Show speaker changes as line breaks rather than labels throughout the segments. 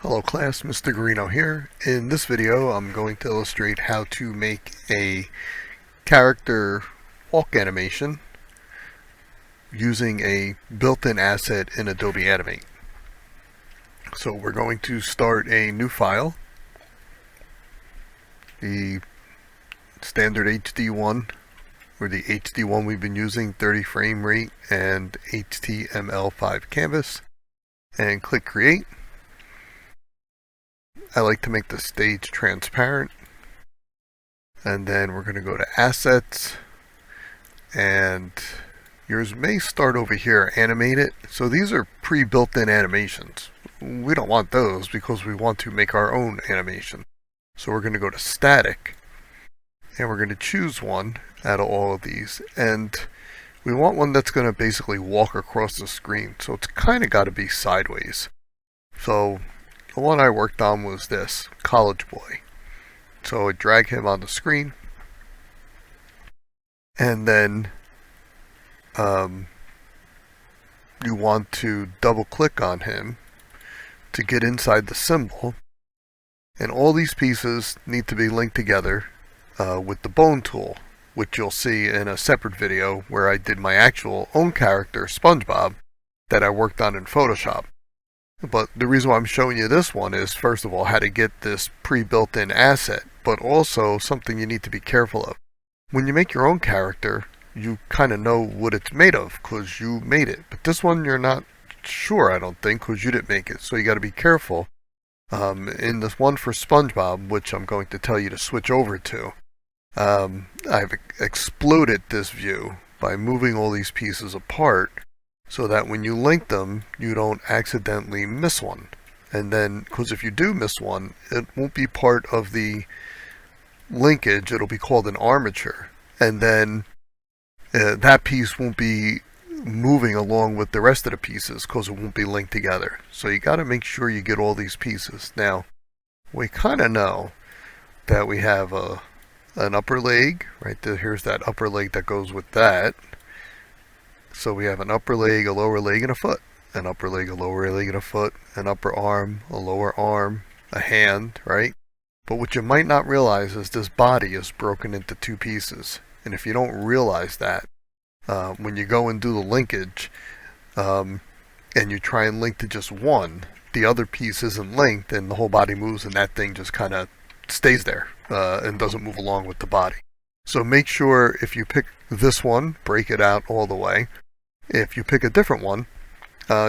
Hello class, Mr. Garino here. In this video I'm going to illustrate how to make a character walk animation using a built-in asset in Adobe Animate. So we're going to start a new file, the standard HD one, or the HD one we've been using, 30 frame rate and HTML5 canvas, and click create. I like to make the stage transparent, and then we're going to go to assets, and yours may start over here, animate it. So these are pre-built in animations. We don't want those because we want to make our own animation. So we're going to go to static, and we're going to choose one out of all of these, and we want one that's going to basically walk across the screen. So it's kind of got to be sideways. So the one I worked on was this, collegeboy. So I drag him on the screen, and then you want to double click on him to get inside the symbol, and all these pieces need to be linked together with the bone tool, which you'll see in a separate video where I did my actual own character, SpongeBob, that I worked on in Photoshop. But the reason why I'm showing you this one is, first of all, how to get this pre-built-in asset, but also something you need to be careful of. When you make your own character, you kind of know what it's made of because you made it. But this one you're not sure, I don't think, because you didn't make it. So you got to be careful. In this one for SpongeBob, which I'm going to tell you to switch over to, I've exploded this view by moving all these pieces apart, so that when you link them, you don't accidentally miss one. And then, because if you do miss one, it won't be part of the linkage, it'll be called an armature. And then that piece won't be moving along with the rest of the pieces because it won't be linked together. So you got to make sure you get all these pieces. Now, we kind of know that we have an upper leg, right there. Here's that upper leg that goes with that. So we have an upper leg, a lower leg, and a foot. An upper leg, a lower leg, and a foot. An upper arm, a lower arm, a hand, right? But what you might not realize is this body is broken into two pieces. And if you don't realize that, when you go and do the linkage, and you try and link to just one, the other piece isn't linked, and the whole body moves, and that thing just kind of stays there and doesn't move along with the body. So make sure if you pick this one, break it out all the way. If you pick a different one,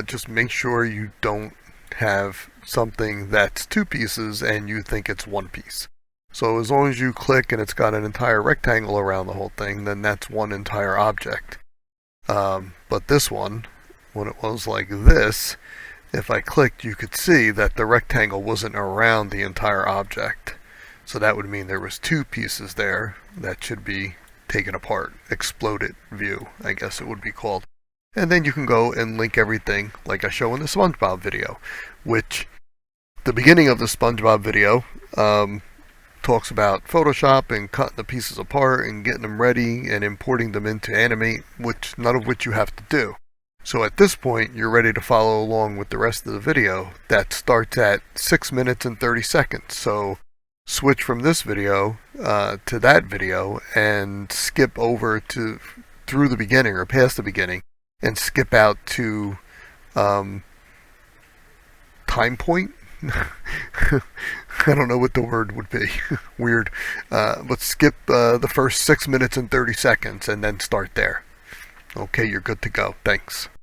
just make sure you don't have something that's two pieces and you think it's one piece. So as long as you click and it's got an entire rectangle around the whole thing, then that's one entire object. But this one, when it was like this, if I clicked, you could see that the rectangle wasn't around the entire object. So that would mean there was two pieces there that should be taken apart. Exploded view, I guess it would be called. And then you can go and link everything like I show in the SpongeBob video, which the beginning of the SpongeBob video talks about Photoshop and cutting the pieces apart and getting them ready and importing them into Animate, which none of which you have to do. So at this point, you're ready to follow along with the rest of the video that starts at 6 minutes and 30 seconds. So switch from this video to that video and skip over to through the beginning or past the beginning and skip out to time point. I don't know what the word would be. Weird. But skip the first 6 minutes and 30 seconds and then start there. Okay, you're good to go. Thanks.